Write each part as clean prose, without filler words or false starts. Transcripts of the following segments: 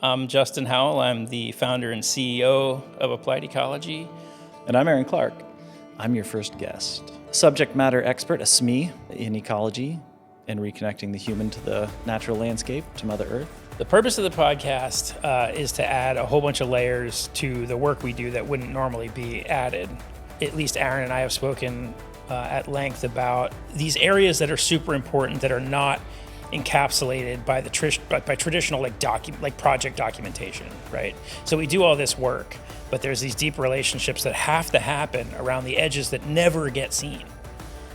I'm Justin Howell. I'm the founder and CEO of Applied Ecology. And I'm Aaron Clark. I'm your first guest. Subject matter expert, a SME in ecology and reconnecting the human to the natural landscape, to Mother Earth. The purpose of the podcast is to add a whole bunch of layers to the work we do that wouldn't normally be added. At least Aaron and I have spoken at length about these areas that are super important that are not encapsulated by by traditional like project documentation, right? So we do all this work, but there's these deep relationships that have to happen around the edges that never get seen,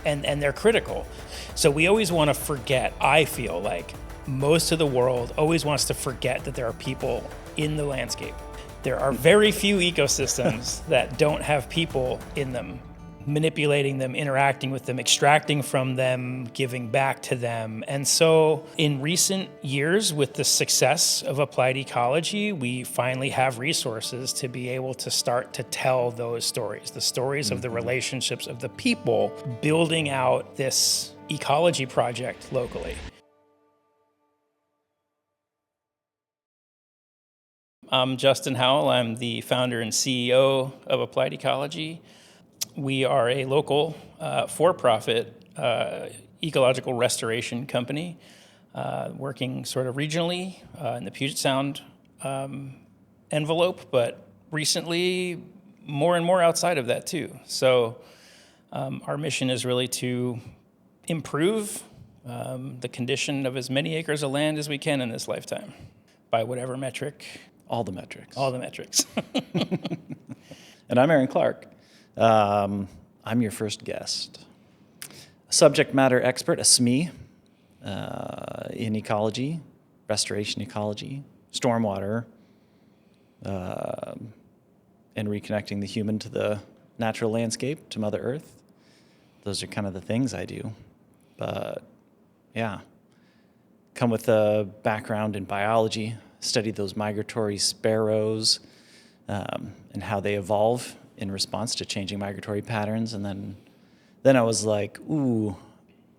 and they're critical. So we always want to forget. I feel like most of the world always wants to forget that there are people in the landscape. There are very few ecosystems that don't have people in them, manipulating them, interacting with them, extracting from them, giving back to them. And so in recent years, with the success of Applied Ecology, we finally have resources to be able to start to tell those stories, the stories of the relationships of the people building out this ecology project locally. I'm Justin Howell. I'm the founder and CEO of Applied Ecology. We are a local, for-profit ecological restoration company working sort of regionally in the Puget Sound envelope, but recently more and more outside of that too. So our mission is really to improve the condition of as many acres of land as we can in this lifetime by whatever metric. All the metrics. All the metrics. And I'm Aaron Clark. I'm your first guest. A subject matter expert, a SME in ecology, restoration ecology, stormwater, and reconnecting the human to the natural landscape, to Mother Earth. Those are kind of the things I do. But yeah, come with a background in biology, studied those migratory sparrows and how they evolve in response to changing migratory patterns. And then I was like, ooh,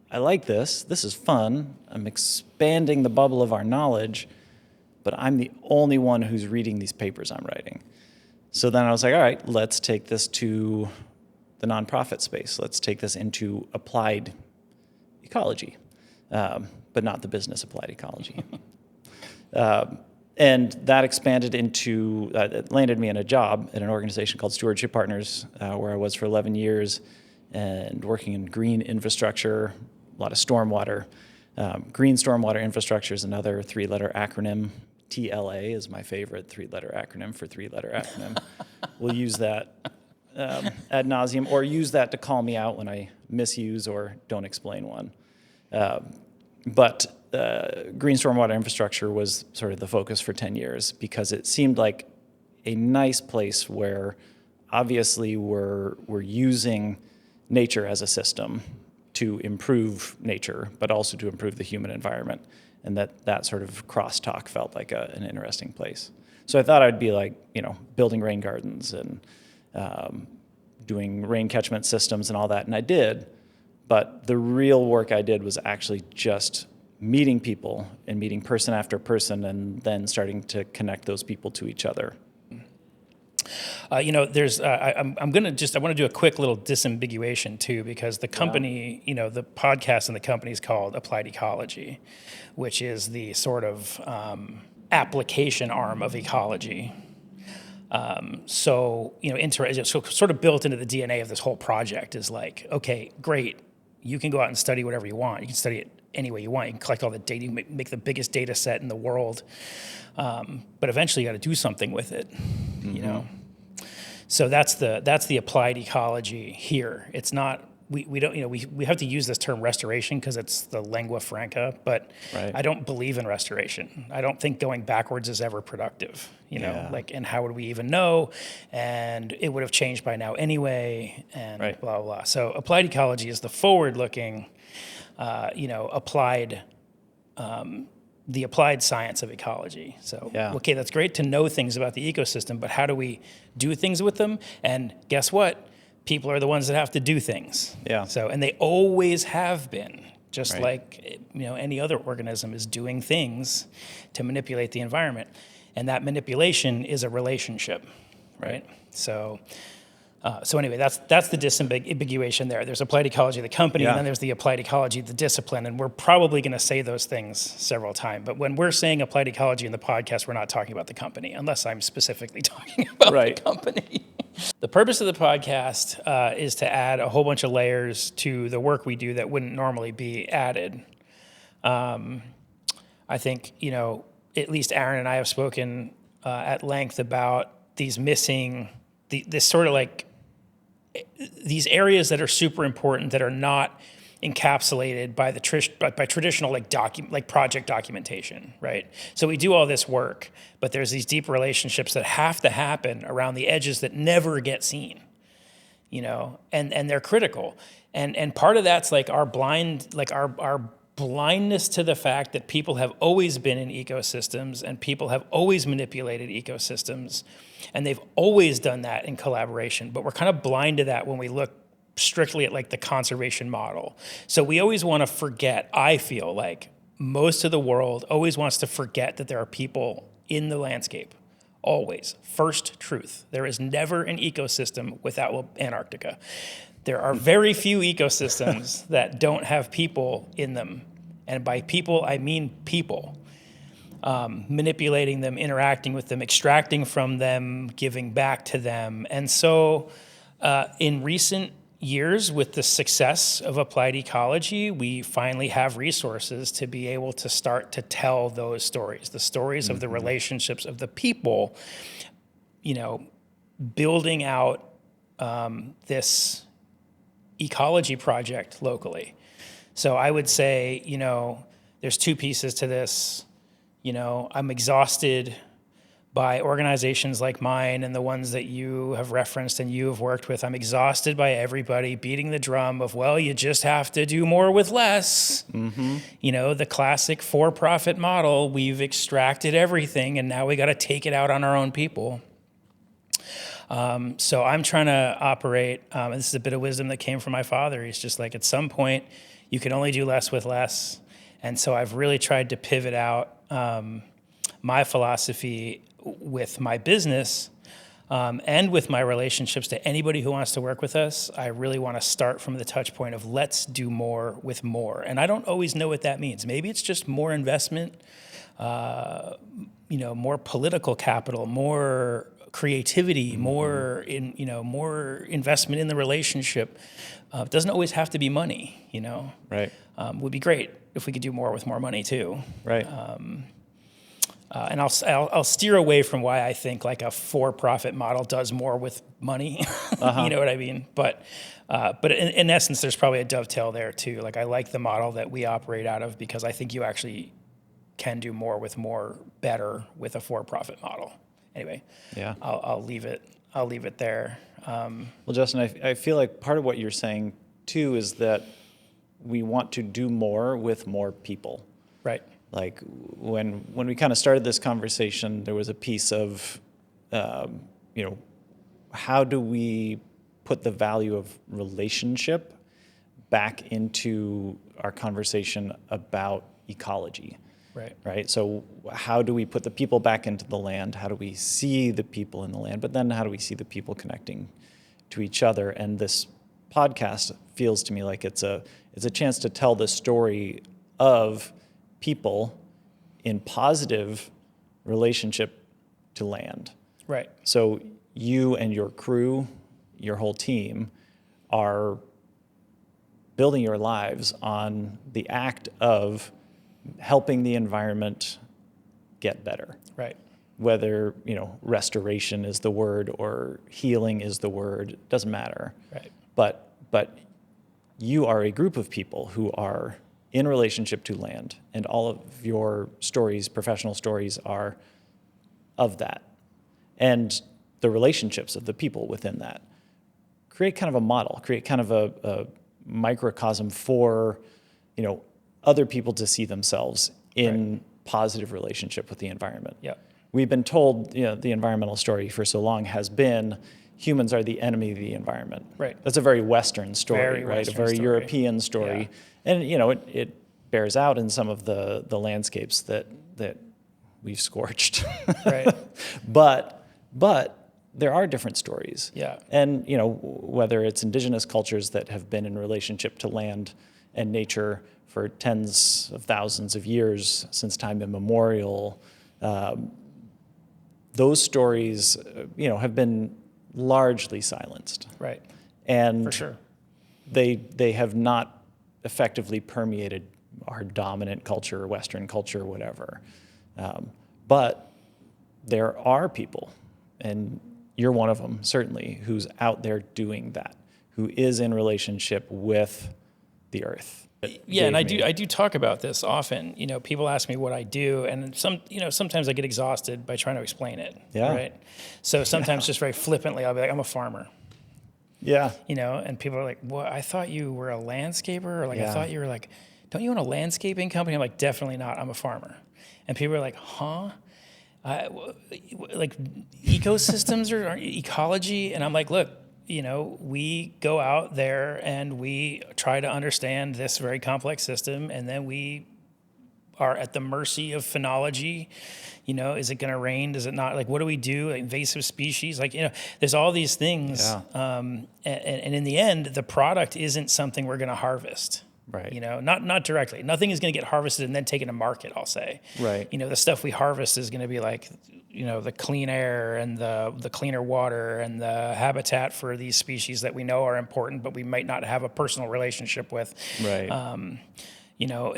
I like this. This is fun. I'm expanding the bubble of our knowledge, but I'm the only one who's reading these papers I'm writing. So then I was like, all right, let's take this to the nonprofit space. Let's take this into applied ecology, but not the business applied ecology. And that expanded into, it landed me in a job at an organization called Stewardship Partners, where I was for 11 years and working in green infrastructure, a lot of stormwater. Green stormwater infrastructure is another three-letter acronym. TLA is my favorite three-letter acronym for three-letter acronym. We'll use that ad nauseum, or use that to call me out when I misuse or don't explain one. But green stormwater infrastructure was sort of the focus for 10 years because it seemed like a nice place where obviously we're using nature as a system to improve nature, but also to improve the human environment. And that sort of crosstalk felt like an interesting place. So I thought I'd be like, building rain gardens and doing rain catchment systems and all that, and I did. But the real work I did was actually just meeting people and meeting person after person and then starting to connect those people to each other. I want to do a quick little disambiguation too, because the company, the podcast and the company is called Applied Ecology, which is the sort of application arm of ecology. So sort of built into the DNA of this whole project is like, okay, great. You can go out and study whatever you want. You can study it any way you want. You can collect all the data. You can make the biggest data set in the world. But eventually you got to do something with it, So that's the applied ecology here. It's not, we don't, we have to use this term restoration because it's the lingua franca, but right. I don't believe in restoration. I don't think going backwards is ever productive, and how would we even know? And it would have changed by now anyway, and right. Blah, blah, blah. So applied ecology is the forward-looking, applied, the applied science of ecology. So, okay, that's great to know things about the ecosystem, but how do we do things with them? And guess what? People are the ones that have to do things. Yeah. So, and they always have been, just right. Like any other organism is doing things to manipulate the environment. And that manipulation is a relationship, right? So anyway, that's the disambiguation there. There's applied ecology, the company, and then there's the applied ecology, the discipline. And we're probably going to say those things several times. But when we're saying applied ecology in the podcast, we're not talking about the company, unless I'm specifically talking about the company. The purpose of the podcast is to add a whole bunch of layers to the work we do that wouldn't normally be added. I think, at least Aaron and I have spoken at length about these missing, this sort of like, these areas that are super important that are not encapsulated by by traditional like project documentation, right? So we do all this work, but there's these deep relationships that have to happen around the edges that never get seen, and they're critical. And part of that's like our blindness to the fact that people have always been in ecosystems and people have always manipulated ecosystems, and they've always done that in collaboration. But we're kind of blind to that when we look strictly at like the conservation model. So we always want to forget, I feel like most of the world always wants to forget that there are people in the landscape. Always. First truth. There is never an ecosystem without Antarctica. There are very few ecosystems that don't have people in them. And by people, I mean people. Manipulating them, interacting with them, extracting from them, giving back to them. And so in recent years, with the success of applied ecology, we finally have resources to be able to start to tell those stories, the stories of the relationships of the people, building out this ecology project locally. So I would say, there's two pieces to this. I'm exhausted by organizations like mine and the ones that you have referenced and you have worked with. I'm exhausted by everybody beating the drum of, well, you just have to do more with less. The classic for-profit model, we've extracted everything and now we got to take it out on our own people. So I'm trying to operate, and this is a bit of wisdom that came from my father. He's just like, at some point, you can only do less with less. And so I've really tried to pivot out my philosophy with my business and with my relationships to anybody who wants to work with us. I really want to start from the touch point of let's do more with more. And I don't always know what that means. Maybe it's just more investment, more political capital, more creativity, more investment in the relationship. It doesn't always have to be money, Right. Would be great if we could do more with more money too. Right. And I'll steer away from why I think like a for-profit model does more with money. You know what I mean? But in essence, there's probably a dovetail there too. Like I like the model that we operate out of because I think you actually can do more with more better with a for-profit model. Anyway, yeah, I'll leave it there. Well, Justin, I feel like part of what you're saying too is that we want to do more with more people. Right. Like when we kind of started this conversation, there was a piece of, how do we put the value of relationship back into our conversation about ecology? Right. Right. So how do we put the people back into the land? How do we see the people in the land? But then how do we see the people connecting to each other? And this podcast feels to me like it's a chance to tell the story of people in positive relationship to land. Right. So you and your crew, your whole team, are building your lives on the act of helping the environment get better. Right. Whether, restoration is the word or healing is the word, doesn't matter. Right. But you are a group of people who are in relationship to land, and all of your stories, professional stories, are of that. And the relationships of the people within that create kind of a model, create kind of a microcosm for, other people to see themselves in positive relationship with the environment. Yeah. We've been told, the environmental story for so long has been humans are the enemy of the environment. Right. That's a very Western story, Very right? Western A very story. European story. Yeah. And, it bears out in some of the landscapes that we've scorched. Right. But there are different stories. Yeah. And, you know, whether it's indigenous cultures that have been in relationship to land and nature for tens of thousands of years, since time immemorial, those stories, you know, have been largely silenced. Right. And For sure. they have not effectively permeated our dominant culture, Western culture, whatever. But there are people, and you're one of them, certainly, who's out there doing that, who is in relationship with the earth. Yeah, and I do talk about this often. You know, people ask me what I do, and sometimes I get exhausted by trying to explain it. Yeah. Right. So sometimes just very flippantly, I'll be like, I'm a farmer. Yeah. You know, and people are like, "Well, I thought you were a landscaper," or like, Yeah. "I thought you were like, don't you own a landscaping company?" I'm like, "Definitely not. I'm a farmer." And people are like, "Huh?" Like ecosystems or ecology, and I'm like, "Look, you know, we go out there and we try to understand this very complex system, and then we are at the mercy of phenology. You know, is it going to rain? Does it not? Like, what do we do? Like, invasive species? Like, you know, there's all these things. Yeah. And in the end, the product isn't something we're going to harvest. Right. You know, not directly. Nothing is going to get harvested and then taken to market, I'll say. Right. You know, the stuff we harvest is going to be like, you know, the clean air and the cleaner water and the habitat for these species that we know are important, but we might not have a personal relationship with. Right. You know,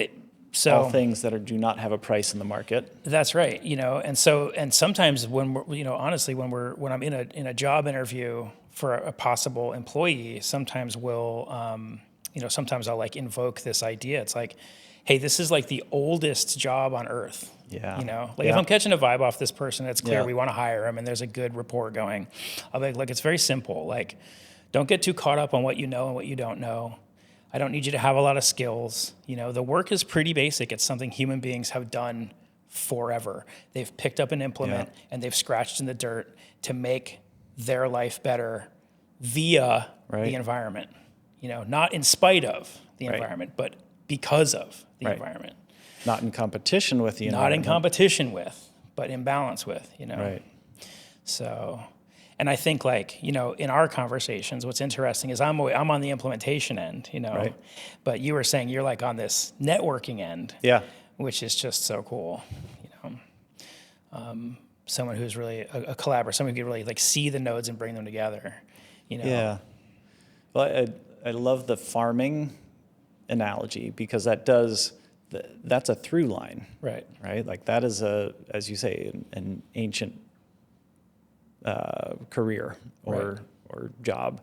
all things that do not have a price in the market. That's right. You know, and sometimes when we're, you know, honestly, when I'm in a job interview for a possible employee, sometimes sometimes I'll like invoke this idea. It's like, hey, this is like the oldest job on earth. Yeah. You know, like if I'm catching a vibe off this person, it's clear Yeah. we want to hire him and there's a good rapport going. I'll be like, look, it's very simple. Like, don't get too caught up on what you know and what you don't know. I don't need you to have a lot of skills. You know, the work is pretty basic. It's something human beings have done forever. They've picked up an implement and they've scratched in the dirt to make their life better via the environment. You know, not in spite of the environment, but because of the environment. Not in competition with the environment. Not in competition with, but in balance with, you know. Right. So, and I think, like, you know, in our conversations, what's interesting is I'm on the implementation end, you know, but you were saying you're like on this networking end, which is just so cool, you know. Someone who's really a collaborator, someone who can really like see the nodes and bring them together, you know. Yeah. Well, I love the farming analogy because that's a through line, right? Like that is as you say, an ancient career or job,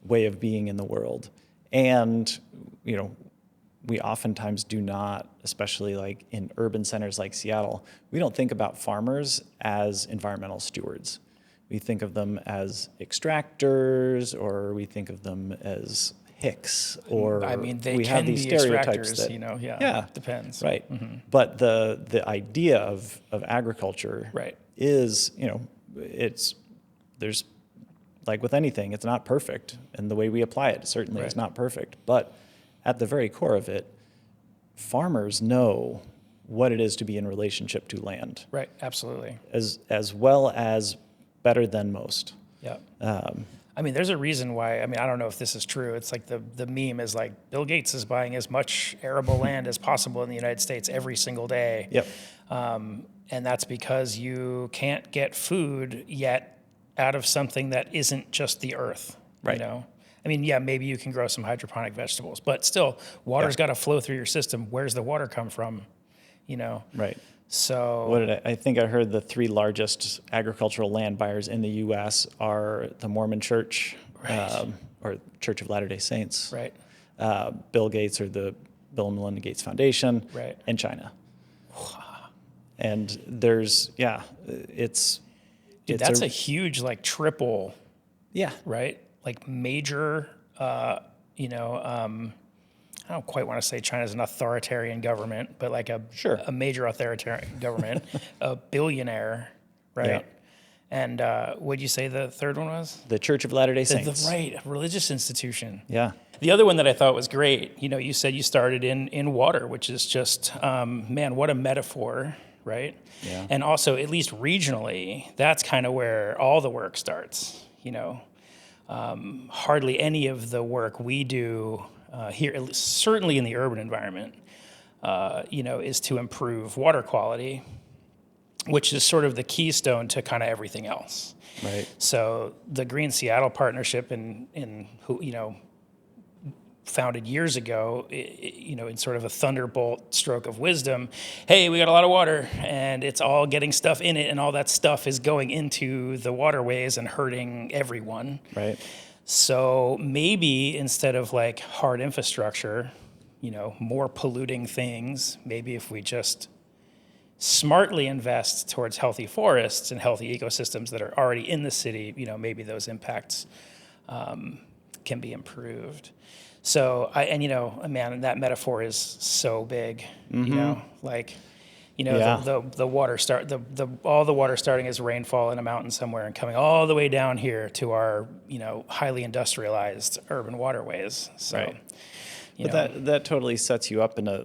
way of being in the world. And, you know, we oftentimes do not, especially like in urban centers like Seattle, we don't think about farmers as environmental stewards. We think of them as extractors, or we think of them as hicks, or I mean, they we can have these be stereotypes extractors, that, you know, depends. Right. Mm-hmm. But the idea of agriculture is, you know, there's like with anything, it's not perfect, and the way we apply it certainly is not perfect. But at the very core of it, farmers know what it is to be in relationship to land. Right, absolutely. As well as better than most. Yeah. I mean, there's a reason why, I mean, I don't know if this is true. It's like the meme is like, Bill Gates is buying as much arable land as possible in the United States every single day. Yep. And that's because you can't get food yet out of something that isn't just the earth, you know? I mean, yeah, maybe you can grow some hydroponic vegetables, but still, water's got to flow through your system. Where's the water come from, you know? Right. So I think I heard the 3 largest agricultural land buyers in the U.S. are the Mormon Church, or Church of Latter-day Saints, Bill Gates, or the Bill and Melinda Gates Foundation, and China. And there's, that's a huge, like, triple, right? Like major, you know, I don't quite want to say China's an authoritarian government, but like a major authoritarian government, a billionaire, right? Yeah. And what'd you say the third one was? The Church of Latter-day Saints. A religious institution. Yeah. The other one that I thought was great, you know, you said you started in water, which is just, man, what a metaphor, right? Yeah. And also, at least regionally, that's kind of where all the work starts, hardly any of the work we do here, certainly in the urban environment, is to improve water quality, which is sort of the keystone to kind of everything else. Right. So the Green Seattle Partnership, founded years ago, in sort of a thunderbolt stroke of wisdom. Hey, we got a lot of water, and it's all getting stuff in it, and all that stuff is going into the waterways and hurting everyone. Right. So maybe instead of like hard infrastructure, more polluting things, maybe if we just smartly invest towards healthy forests and healthy ecosystems that are already in the city, maybe those impacts can be improved. So man, that metaphor is so big, Mm-hmm. Yeah. the water all the water starting as rainfall in a mountain somewhere and coming all the way down here to our, highly industrialized urban waterways. So, Right. But that totally sets you up in a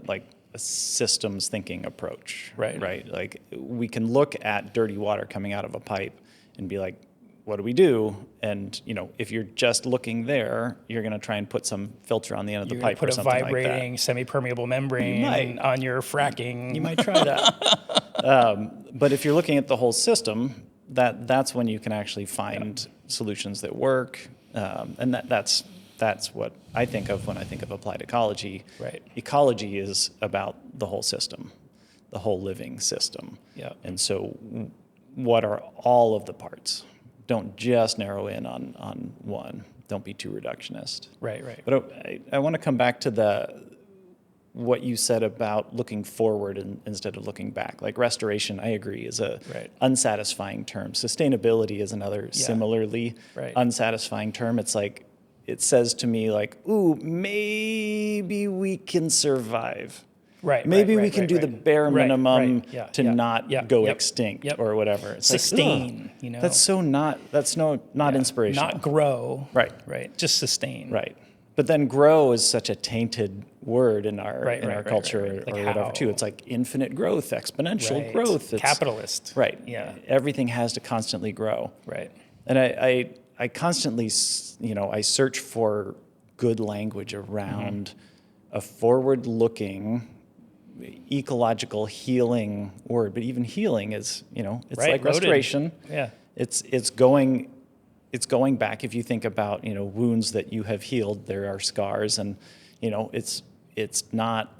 systems thinking approach. Right. Right. Like we can look at dirty water coming out of a pipe and be like, what do we do? And, if you're just looking there, you're going to try and put some filter on the end of the you're pipe gonna or put a something vibrating, like semi-permeable membrane might. on your fracking. that. You might try that. But if you're looking at the whole system, that's when you can actually find solutions that work. And that's what I think of when I think of applied ecology. Right. Ecology is about the whole system, the whole living system. Yeah. And so what are all of the parts? Don't just narrow in on one. Don't be too reductionist. Right. But I want to come back to what you said about looking forward instead of looking back. Like restoration, I agree, is a unsatisfying term. Sustainability is another similarly unsatisfying term. It's like, it says to me like, ooh, maybe we can survive. Maybe we can do the bare minimum to not go extinct or whatever. It's sustain, like, That's not inspirational. Not grow. Right. Just sustain. Right. But then grow is such a tainted word in our culture Like or whatever how? too. It's like infinite growth, exponential growth. It's capitalist. Right. Yeah. Everything has to constantly grow. Right. And I constantly, I search for good language around a forward-looking, ecological healing word. But even healing is, it's like restoration. Yeah. It's going back. If you think about, wounds that you have healed, there are scars, and, it's not.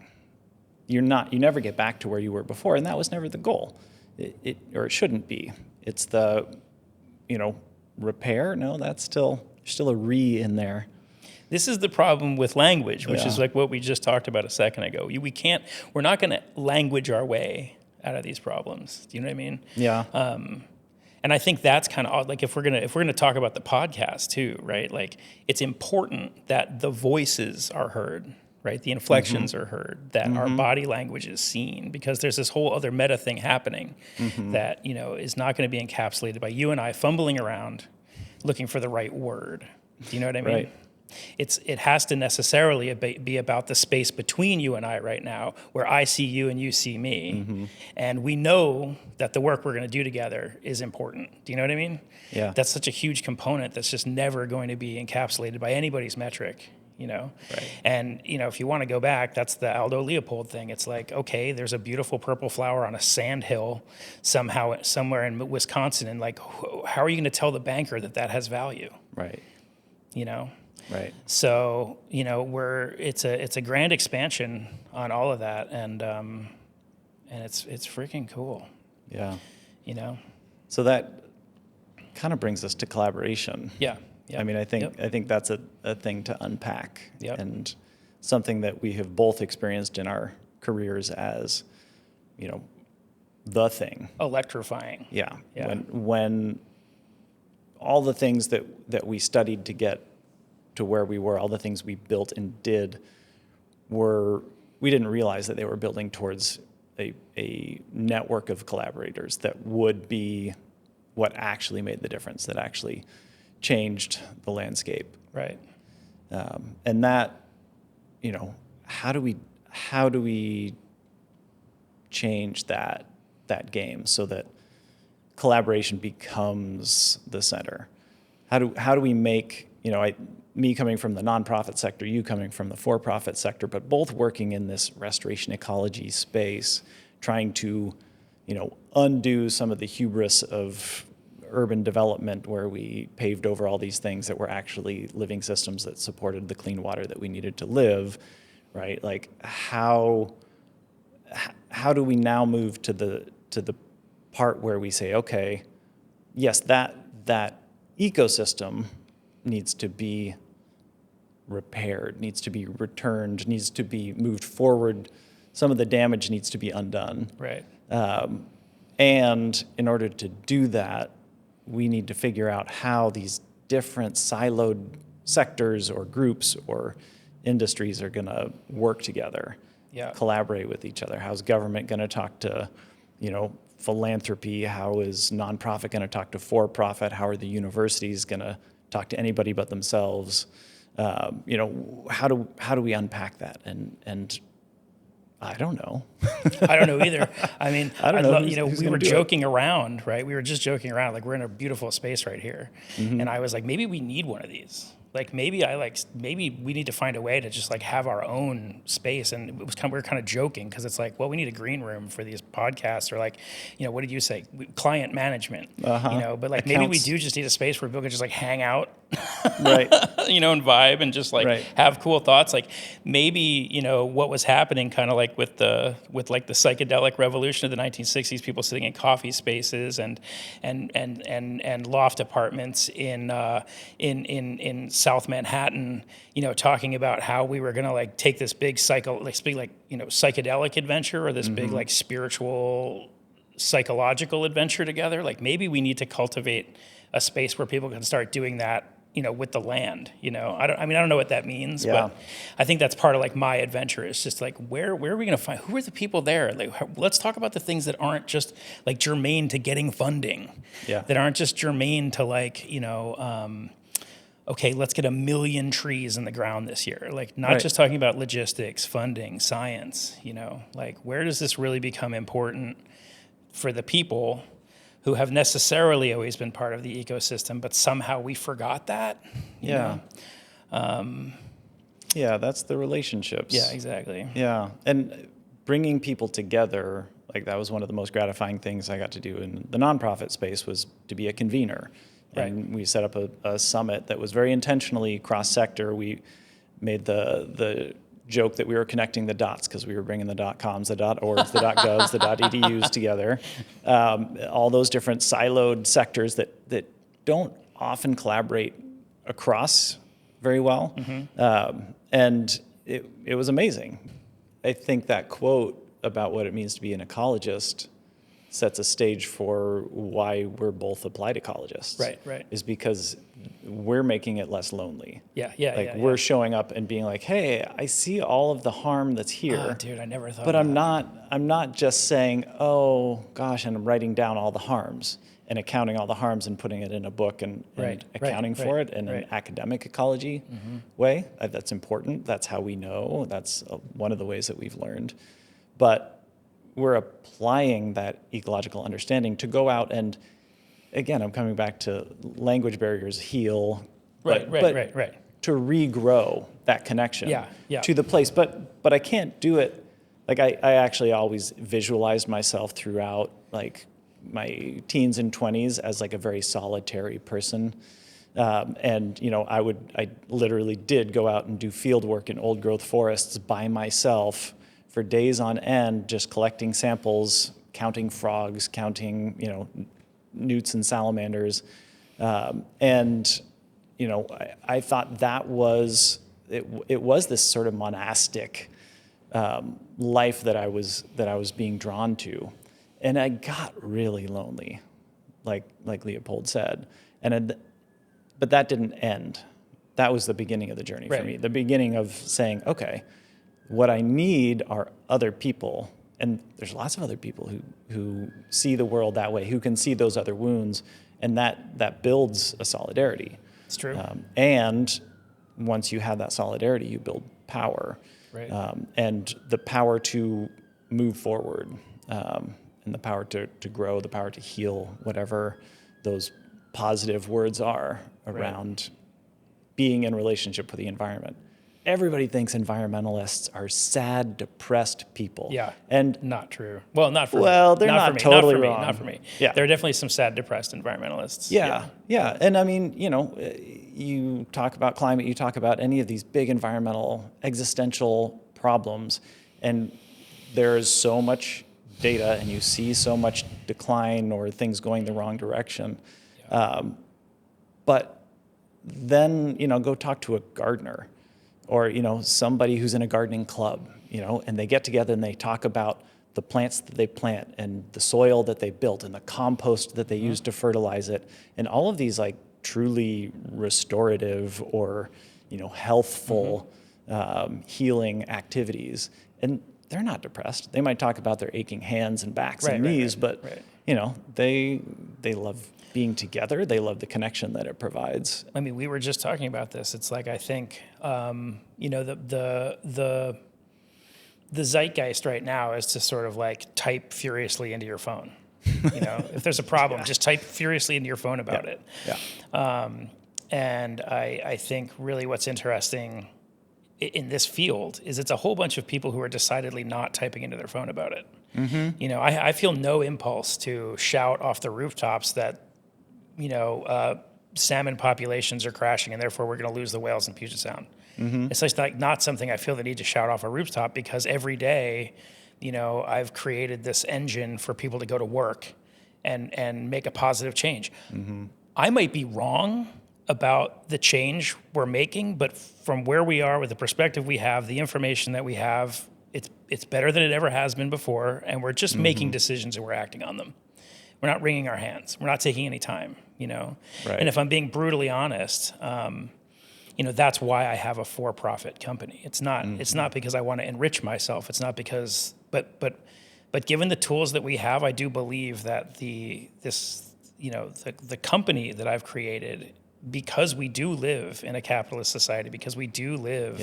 You never get back to where you were before, and that was never the goal. It shouldn't be. It's the, repair. No, that's still a re in there. This is the problem with language, which is like what we just talked about a second ago. We're not going to language our way out of these problems. Do you know what I mean? Yeah. And I think that's kind of odd. Like if we're gonna talk about the podcast too, right? Like it's important that the voices are heard, right? The inflections are heard, that our body language is seen, because there's this whole other meta thing happening that is not going to be encapsulated by you and I fumbling around looking for the right word. Do you know what I mean? Right. It has to necessarily be about the space between you and I right now, where I see you and you see me, and we know that the work we're going to do together is important. Do you know what I mean? Yeah. That's such a huge component that's just never going to be encapsulated by anybody's metric. Right. And if you want to go back, that's the Aldo Leopold thing. It's like, okay, there's a beautiful purple flower on a sand hill somewhere in Wisconsin, and like, how are you going to tell the banker that has value? Right. Right. So it's a grand expansion on all of that, and it's freaking cool. Yeah. So that kind of brings us to collaboration. Yeah. I mean, I think that's a thing to unpack, and something that we have both experienced in our careers as, the thing. Electrifying. Yeah. When all the things that we studied to get to where we were, all the things we built and did, we didn't realize that they were building towards a network of collaborators that would be what actually made the difference, that actually changed the landscape. Right. And that, how do we change that that game so that collaboration becomes the center? How do we make, me coming from the nonprofit sector, you coming from the for-profit sector, but both working in this restoration ecology space, trying to, undo some of the hubris of urban development where we paved over all these things that were actually living systems that supported the clean water that we needed to live, right? Like how do we now move to the part where we say, okay, yes, that ecosystem needs to be repaired, needs to be returned, needs to be moved forward. Some of the damage needs to be undone. Right. And in order to do that, we need to figure out how these different siloed sectors or groups or industries are going to work together, collaborate with each other. How's government going to talk to, philanthropy? How is nonprofit going to talk to for-profit? How are the universities going to talk to anybody but themselves? How do we unpack that? And I don't know. I don't know either. I mean, I don't know. We were joking around, right? We were just joking around, like we're in a beautiful space right here, and I was like, maybe we need one of these. Like maybe we need to find a way to just like have our own space. And it was we were kind of joking because it's like, well, we need a green room for these podcasts, or like, what did you say? Client management, but like maybe we do just need a space where people can just like hang out, right? And vibe and just like have cool thoughts. Like maybe, what was happening kind of like with the psychedelic revolution of the 1960s, people sitting in coffee spaces and loft apartments in South Manhattan, talking about how we were going to like take this big psychedelic adventure, or this big like spiritual psychological adventure together. Like maybe we need to cultivate a space where people can start doing that, with the land. I don't know what that means, but I think that's part of like my adventure. It's just like, where are we going to find, who are the people there? Like, let's talk about the things that aren't just like germane to getting funding, that aren't just germane to like, okay, let's get 1 million trees in the ground this year. Like not just talking about logistics, funding, science, like where does this really become important for the people who have necessarily always been part of the ecosystem, but somehow we forgot that. You know? That's the relationships. Yeah, exactly. Yeah, and bringing people together, like that was one of the most gratifying things I got to do in the nonprofit space, was to be a convener. And we set up a summit that was very intentionally cross-sector. We made the joke that we were connecting the dots because we were bringing the .coms, the .orgs, the .govs, the .edus together. All those different siloed sectors that don't often collaborate across very well. And it was amazing. I think that quote about what it means to be an ecologist sets a stage for why we're both applied ecologists. Right. Is because we're making it less lonely. We're showing up and being like, hey, I see all of the harm that's here. Oh, dude, I never thought. But I'm not just saying, oh gosh, and I'm writing down all the harms and accounting all the harms and putting it in a book and accounting for it in an academic ecology way. That's important. That's how we know. That's one of the ways that we've learned. But we're applying that ecological understanding to go out and, again, I'm coming back to language barriers heal, right. to regrow that connection to the place. But I can't do it. Like I actually always visualized myself throughout like my teens and 20s as like a very solitary person. And I literally did go out and do field work in old growth forests by myself for days on end, just collecting samples, counting frogs, counting, newts and salamanders. And I thought that was, it was this sort of monastic life that I was being drawn to. And I got really lonely, like Leopold said. But that didn't end. That was the beginning of the journey for me. The beginning of saying, okay, what I need are other people, and there's lots of other people who see the world that way, who can see those other wounds, and that builds a solidarity. It's true. And once you have that solidarity, you build power, and the power to move forward. and the power to grow, the power to heal, whatever those positive words are around being in relationship with the environment. Everybody thinks environmentalists are sad, depressed people. Yeah, and not true. Well, not for me. Well, they're not totally wrong. Not for me. Yeah. There are definitely some sad, depressed environmentalists. Yeah. And I mean, you talk about climate, you talk about any of these big environmental existential problems, and there is so much data, and you see so much decline or things going the wrong direction. But then, go talk to a gardener or, somebody who's in a gardening club, and they get together and they talk about the plants that they plant and the soil that they built and the compost that they use to fertilize it, and all of these like truly restorative or, healthful healing activities. And they're not depressed. They might talk about their aching hands and backs and knees, but they love being together. They love the connection that it provides. I mean, we were just talking about this. It's like, I think, the zeitgeist right now is to sort of like type furiously into your phone. If there's a problem, just type furiously into your phone about it. Yeah. And I think really what's interesting in this field is it's a whole bunch of people who are decidedly not typing into their phone about it. I feel no impulse to shout off the rooftops that, salmon populations are crashing and therefore we're going to lose the whales in Puget Sound. It's just like not something I feel the need to shout off a rooftop, because every day, I've created this engine for people to go to work and make a positive change. I might be wrong about the change we're making, but from where we are with the perspective we have, the information that we have, it's better than it ever has been before, and we're just making decisions and we're acting on them. We're not wringing our hands. We're not taking any time, Right. And if I'm being brutally honest, that's why I have a for-profit company. It's not because I want to enrich myself. It's not because, but given the tools that we have, I do believe that the company that I've created, because we do live in a capitalist society, because we do live,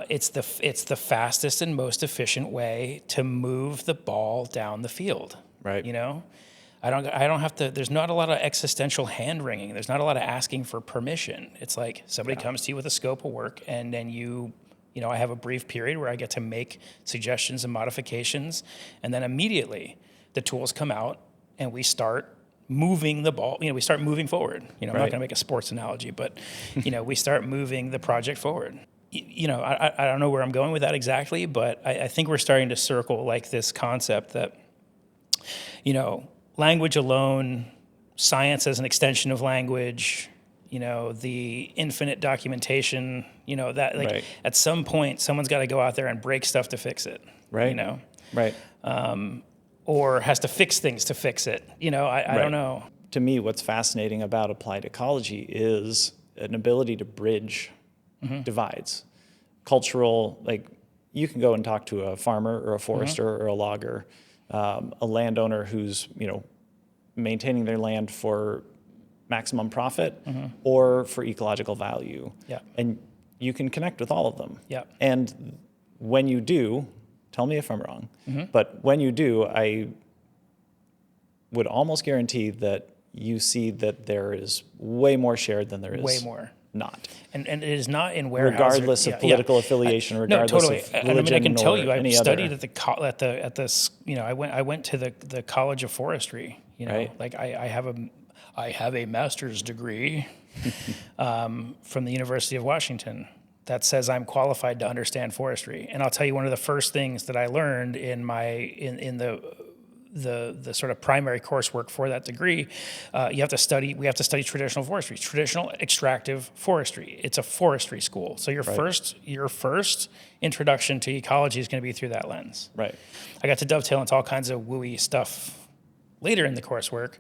it's the fastest and most efficient way to move the ball down the field. Right. I don't have to, there's not a lot of existential hand wringing. There's not a lot of asking for permission. It's like somebody comes to you with a scope of work, and then I have a brief period where I get to make suggestions and modifications, and then immediately the tools come out and we start moving the ball, we start moving forward. I'm not going to make a sports analogy, but, we start moving the project forward. I don't know where I'm going with that exactly, but I think we're starting to circle like this concept that, language alone, science as an extension of language, the infinite documentation, that like at some point someone's got to go out there and break stuff to fix it. Right. Right. Or has to fix things to fix it. I don't know. To me, what's fascinating about applied ecology is an ability to bridge divides. Cultural, like you can go and talk to a farmer or a forester or a logger, a landowner who's, maintaining their land for maximum profit or for ecological value. Yeah. And you can connect with all of them. Yeah. And when you do, tell me if I'm wrong, but when you do, I would almost guarantee that you see that there is way more shared than there is way more not. And it is not in warehouses. Regardless of political affiliation, regardless of religion, I can tell you, I've studied other. I went to the College of Forestry. Like I have a master's degree from the University of Washington that says I'm qualified to understand forestry. And I'll tell you, one of the first things that I learned in the sort of primary coursework for that degree, we have to study traditional forestry, traditional extractive forestry. It's a forestry school. So your first introduction to ecology is going to be through that lens. Right. I got to dovetail into all kinds of wooey stuff later in the coursework.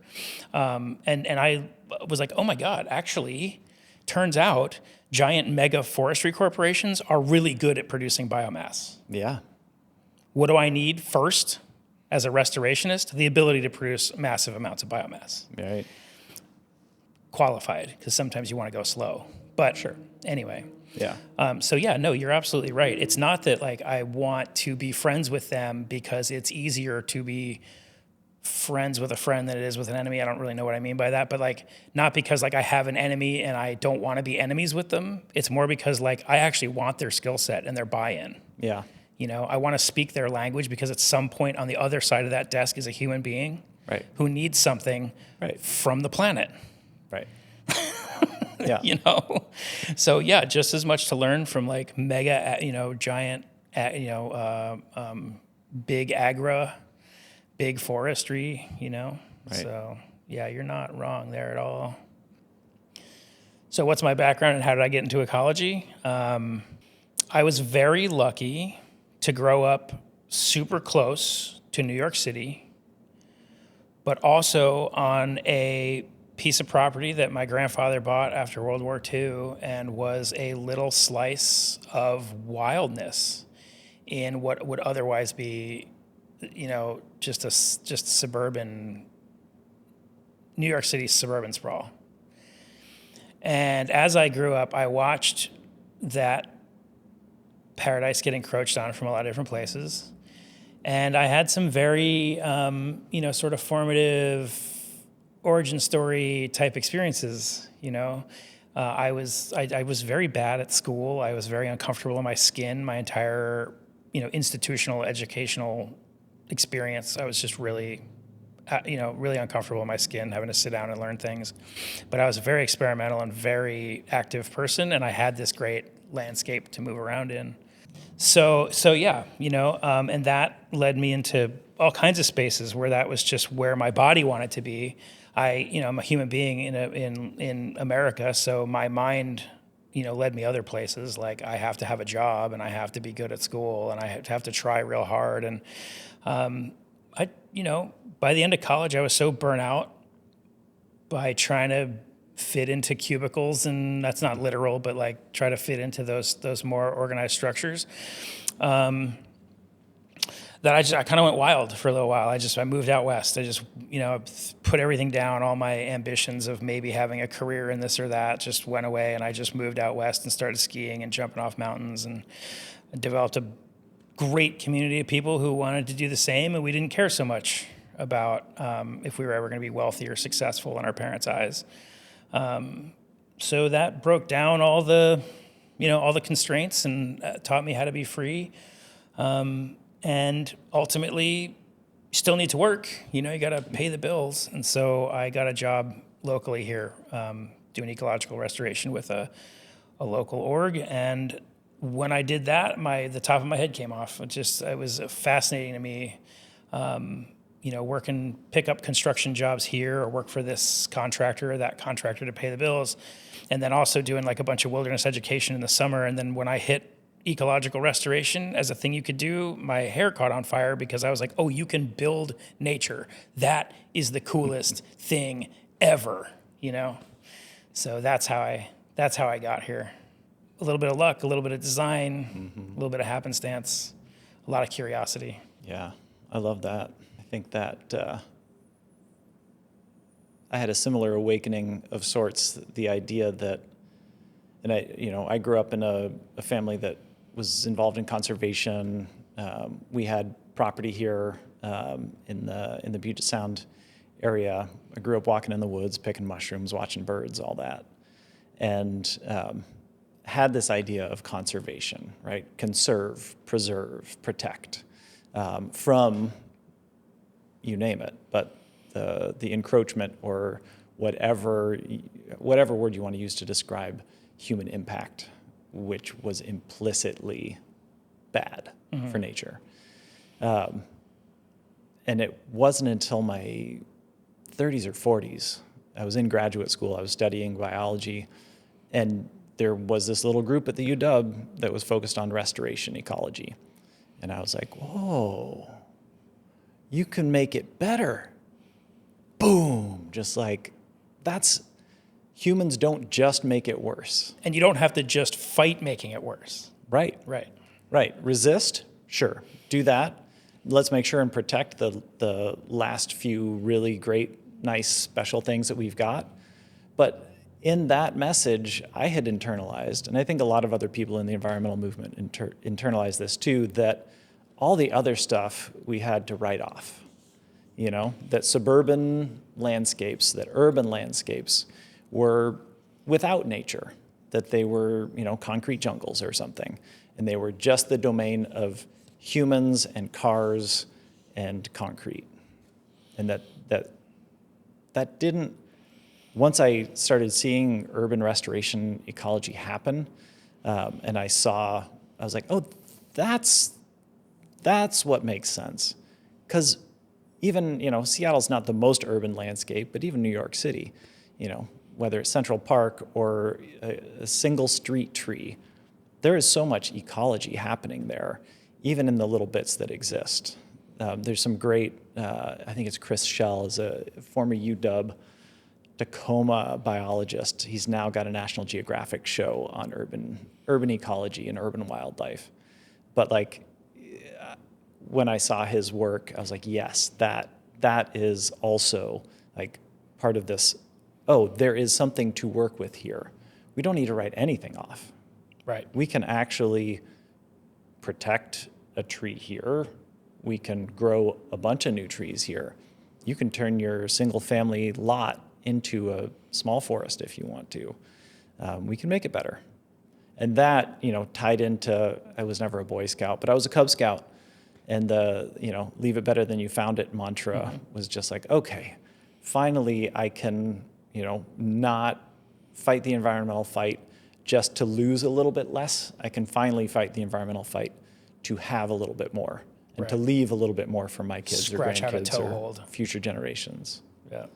And I was like, oh my God, actually, turns out giant mega forestry corporations are really good at producing biomass. Yeah. What do I need first as a restorationist? The ability to produce massive amounts of biomass. Right. Qualified, because sometimes you want to go slow. But anyway, Yeah. So yeah, no, you're absolutely right. It's not that like I want to be friends with them because it's easier to be friends with a friend than it is with an enemy. I don't really know what I mean by that, but like not because like I have an enemy and I don't want to be enemies with them. It's more because like I actually want their skill set and their buy-in. Yeah. You know, I want to speak their language because at some point on the other side of that desk is a human being Right. who needs something Right. from the planet. Right. Yeah. You know, so yeah, just as much to learn from like mega, giant, big agra, big forestry, Right. So yeah, you're not wrong there at all. So what's my background and how did I get into ecology? I was very lucky to grow up super close to New York City, but also on a piece of property that my grandfather bought after World War II and was a little slice of wildness in what would otherwise be, just suburban, New York City suburban sprawl. And as I grew up, I watched that paradise get encroached on from a lot of different places. And I had some very, sort of formative origin story type experiences. I was very bad at school. I was very uncomfortable in my skin. My entire, institutional educational experience, I was just really uncomfortable in my skin, having to sit down and learn things. But I was a very experimental and very active person, and I had this great landscape to move around in. So yeah, and that led me into all kinds of spaces where that was just where my body wanted to be. I'm a human being in America, so my mind, led me other places. Like I have to have a job, and I have to be good at school, and I have to try real hard. And by the end of college, I was so burnt out by trying to fit into cubicles, and that's not literal, but like try to fit into those more organized structures. That I kind of went wild for a little while. I moved out west. I just, put everything down. All my ambitions of maybe having a career in this or that just went away, and I just moved out west and started skiing and jumping off mountains, and developed a great community of people who wanted to do the same, and we didn't care so much about if we were ever going to be wealthy or successful in our parents' eyes. So that broke down all the constraints and taught me how to be free. And ultimately, you still need to work. You got to pay the bills. And so I got a job locally here doing ecological restoration with a local org. And when I did that, the top of my head came off. It was fascinating to me. Pick up construction jobs here or work for this contractor or that contractor to pay the bills. And then also doing like a bunch of wilderness education in the summer. And then when I hit ecological restoration as a thing you could do, my hair caught on fire because I was like, oh, you can build nature. That is the coolest thing ever, So that's how I got here. A little bit of luck, a little bit of design, a little bit of happenstance, a lot of curiosity. Yeah, I love that. I think that I had a similar awakening of sorts. The idea that, and I grew up in a family that was involved in conservation. We had property here in the Puget Sound area. I grew up walking in the woods, picking mushrooms, watching birds, all that, and had this idea of conservation, right? Conserve, preserve, protect from you name it, but the encroachment or whatever word you want to use to describe human impact, which was implicitly bad for nature. And it wasn't until my 30s or 40s, I was in graduate school, I was studying biology, and there was this little group at the UW that was focused on restoration ecology. And I was like, whoa, you can make it better. Boom, just like humans don't just make it worse. And you don't have to just fight making it worse. Right. Resist, sure, do that. Let's make sure and protect the last few really great, nice, special things that we've got. But in that message, I had internalized, and I think a lot of other people in the environmental movement internalized this too, that all the other stuff we had to write off. You know, that suburban landscapes, that urban landscapes were without nature, that they were, you know, concrete jungles or something, and they were just the domain of humans and cars and concrete. And that didn't, once I started seeing urban restoration ecology happen, and I was like, oh, that's what makes sense. Because even, you know, Seattle's not the most urban landscape, but even New York City, you know, whether it's Central Park or a single street tree, there is so much ecology happening there, even in the little bits that exist. There's some great, I think it's Chris Schell, is a former UW Tacoma biologist. He's now got a National Geographic show on urban ecology and urban wildlife. But like, when I saw his work, I was like, yes, that is also like part of this. Oh, there is something to work with here. We don't need to write anything off. Right. We can actually protect a tree here. We can grow a bunch of new trees here. You can turn your single family lot into a small forest if you want to. We can make it better. And that, you know, tied into, I was never a Boy Scout, but I was a Cub Scout. And the, you know, leave it better than you found it mantra was just like, okay, finally I can, you know, not fight the environmental fight just to lose a little bit less. I can finally fight the environmental fight to have a little bit more and to leave a little bit more for my kids Scratch or out a grandkids or toehold. future generations. Yeah.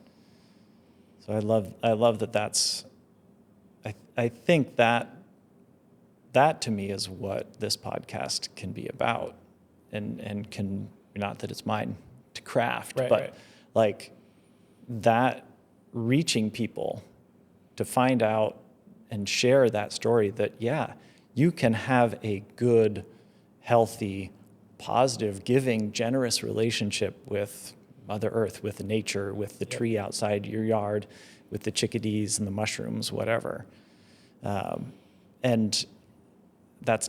So I love that that's, I think that to me is what this podcast can be about. And can, not that it's mine to craft, but like that reaching people to find out and share that story that, yeah, you can have a good, healthy, positive, giving, generous relationship with Mother Earth, with nature, with the tree outside your yard, with the chickadees and the mushrooms, whatever. And that's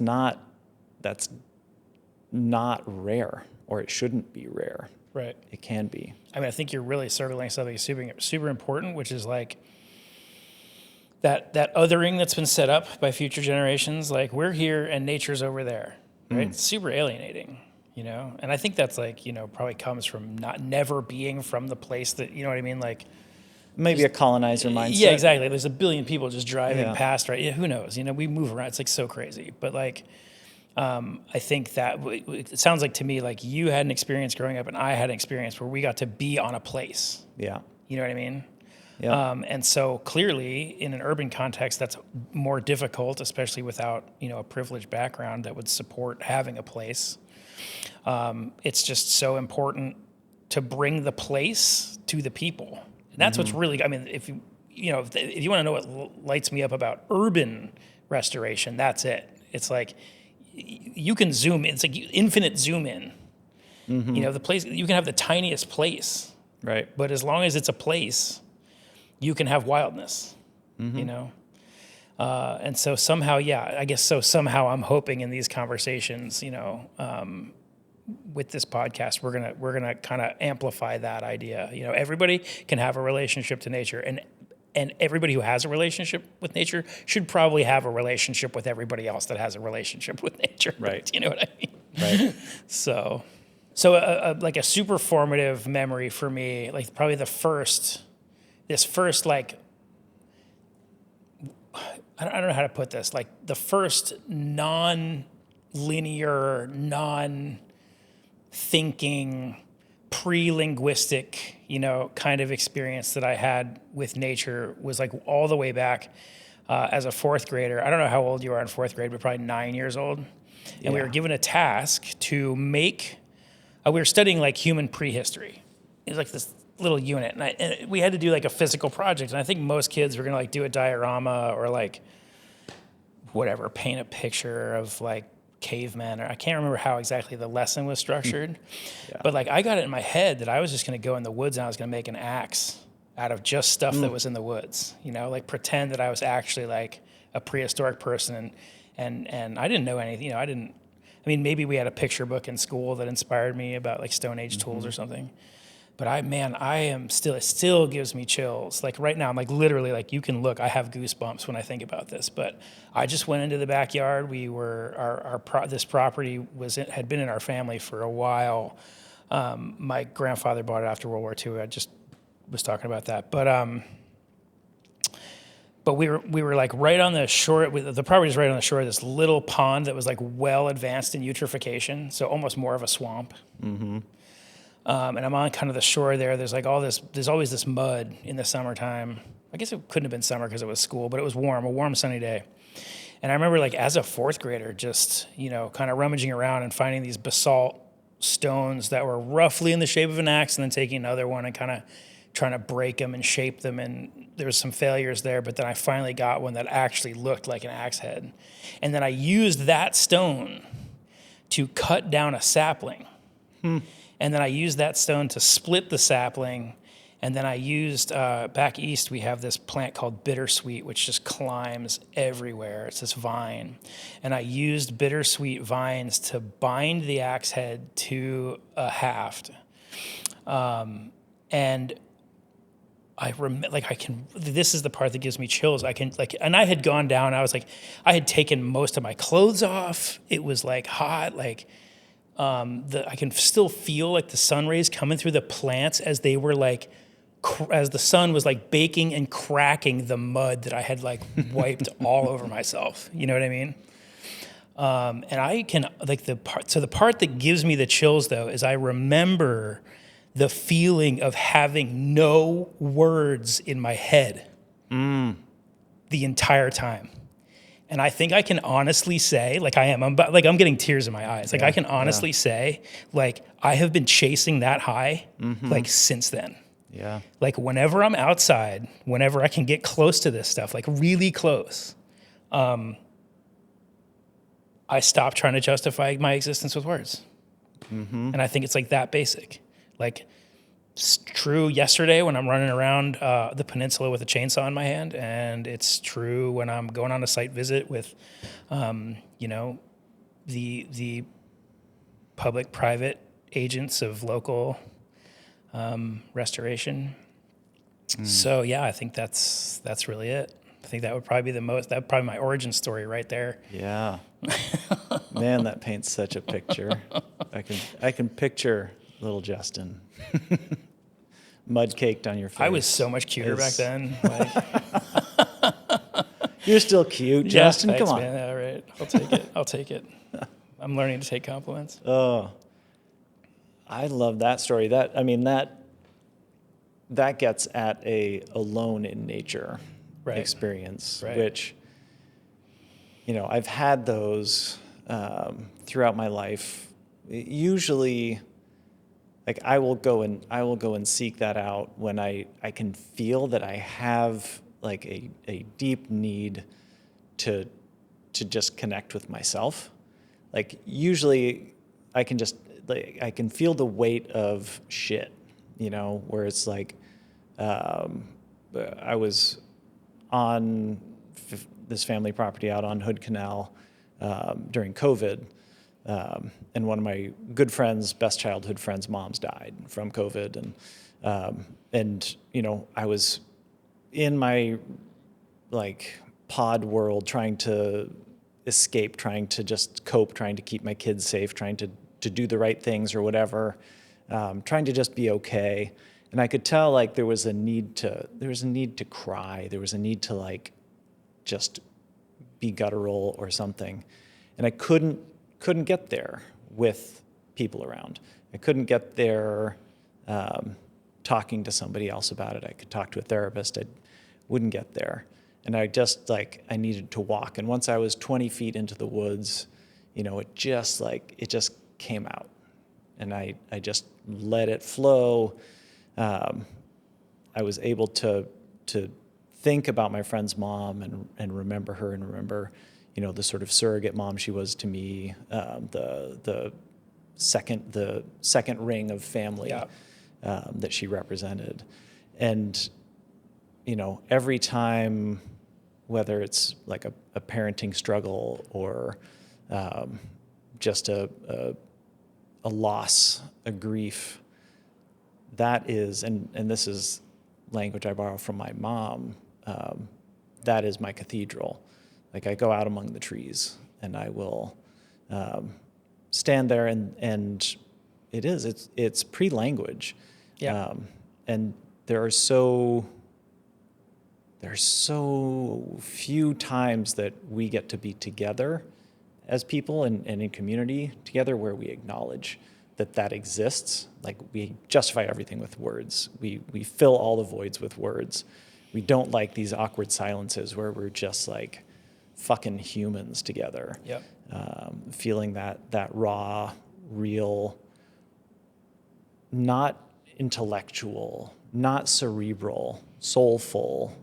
not rare, or it shouldn't be rare. Right. It can be. I mean, I think you're really circling something super important, which is like that othering that's been set up by future generations. Like, we're here and nature's over there, right? It's super alienating, you know? And I think that's like, you know, probably comes from never being from the place that, you know what I mean? Like, maybe a colonizer mindset. Yeah, exactly. There's a billion people just driving past, right? Yeah, who knows? You know, we move around. It's like so crazy. But like, I think that it sounds like to me like you had an experience growing up and I had an experience where we got to be on a place. Yeah. You know what I mean? Yeah. And so clearly in an urban context, that's more difficult, especially without, you know, a privileged background that would support having a place. It's just so important to bring the place to the people. And that's what's really, I mean, if you want to know what lights me up about urban restoration, that's it. It's like, you can zoom in. It's like infinite zoom in. You know, the place, you can have the tiniest place. Right. But as long as it's a place, you can have wildness, you know? And so somehow, somehow I'm hoping in these conversations, you know, with this podcast, we're gonna kind of amplify that idea. You know, everybody can have a relationship to nature, and everybody who has a relationship with nature should probably have a relationship with everybody else that has a relationship with nature. Right. You know what I mean? Right. So like a super formative memory for me, like probably this first like, I don't know how to put this, like the first non-linear, non-thinking, pre-linguistic, you know, kind of experience that I had with nature was like all the way back as a fourth grader. I don't know how old you are in fourth grade, but probably 9 years old. And we were given a task to make, we were studying like human prehistory. It was like this little unit. And we had to do like a physical project. And I think most kids were going to like do a diorama or like whatever, paint a picture of like cavemen, or I can't remember how exactly the lesson was structured. But like I got it in my head that I was just going to go in the woods and I was going to make an axe out of just stuff that was in the woods, like pretend that I was actually like a prehistoric person. And I didn't know anything, maybe we had a picture book in school that inspired me about like Stone Age tools or something. But it still gives me chills. Like right now, I'm like literally like you can look, I have goosebumps when I think about this. But I just went into the backyard. This property had been in our family for a while. My grandfather bought it after World War II. I just was talking about that. But we were like right on the shore. The property is right on the shore of this little pond that was like well advanced in eutrophication, so almost more of a swamp. Mm-hmm. And I'm on kind of the shore there. There's always this mud in the summertime. I guess it couldn't have been summer because it was school, but it was a warm sunny day. And I remember like as a fourth grader, just, kind of rummaging around and finding these basalt stones that were roughly in the shape of an axe, and then taking another one and kind of trying to break them and shape them. And there was some failures there, but then I finally got one that actually looked like an axe head. And then I used that stone to cut down a sapling. And then I used that stone to split the sapling. And then I used, back east, we have this plant called bittersweet, which just climbs everywhere. It's this vine. And I used bittersweet vines to bind the axe head to a haft. And this is the part that gives me chills. And I had gone down, I had taken most of my clothes off. It was like hot, I can still feel like the sun rays coming through the plants as they were like, as the sun was like baking and cracking the mud that I had like wiped all over myself. You know what I mean? And I can the part that gives me the chills though is I remember the feeling of having no words in my head the entire time. And I think I can honestly say, I'm getting tears in my eyes. I can honestly say, I have been chasing that high, since then. Yeah. Whenever I'm outside, whenever I can get close to this stuff, really close, I stop trying to justify my existence with words. Mm-hmm. And I think it's that basic. It's true yesterday when I'm running around the peninsula with a chainsaw in my hand, and it's true when I'm going on a site visit with, the public-private agents of local restoration. So yeah, I think that's really it. I think that would probably be my origin story right there. Yeah. Man, that paints such a picture. I can picture little Justin. Mud caked on your face. I was so much cuter back then. You're still cute, Justin. Thanks, Come on. Man. All right. I'll take it. I'm learning to take compliments. Oh, I love that story. That gets at a alone in nature experience, which, I've had those throughout my life. Usually, I will go and seek that out when I can feel that I have a deep need to just connect with myself. Usually I can just I can feel the weight of shit, where it's I was on this family property out on Hood Canal during COVID. And one of my good friends, best childhood friends' moms died from COVID. And I was in my pod world trying to escape, trying to just cope, trying to keep my kids safe, trying to do the right things or whatever, trying to just be okay. And I could tell there was a need to cry. There was a need to just be guttural or something. And I couldn't get there with people around. I couldn't get there talking to somebody else about it. I could talk to a therapist. I wouldn't get there. And I just I needed to walk. And once I was 20 feet into the woods, it just came out. And I just let it flow. I was able to think about my friend's mom and remember her and remember the sort of surrogate mom she was to me, the second ring of family that she represented, and every time, whether it's like a parenting struggle or just a loss, a grief, that is, and this is language I borrow from my mom, that is my cathedral. Like I go out among the trees and I will stand there and it's pre-language. Yeah. And there are so few times that we get to be together as people and in community together where we acknowledge that exists. Like we justify everything with words. We fill all the voids with words. We don't like these awkward silences where we're just like fucking humans together. Yep. Feeling that raw, real, not intellectual, not cerebral, soulful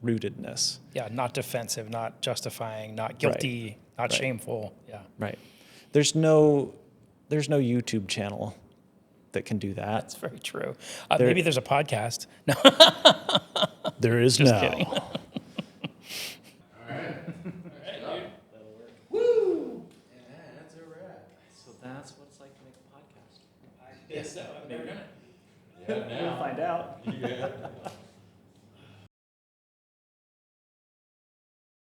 rootedness. Yeah, not defensive, not justifying, not guilty, not shameful. Yeah. Right. There's no YouTube channel that can do that. That's very true. Maybe there's a podcast. No. There is Just now. kidding. All right, dude. That'll work. Woo! And that's a wrap. So that's what it's like to make a podcast. I guess so. I've never done it. Yeah, We'll now. find out. Yeah.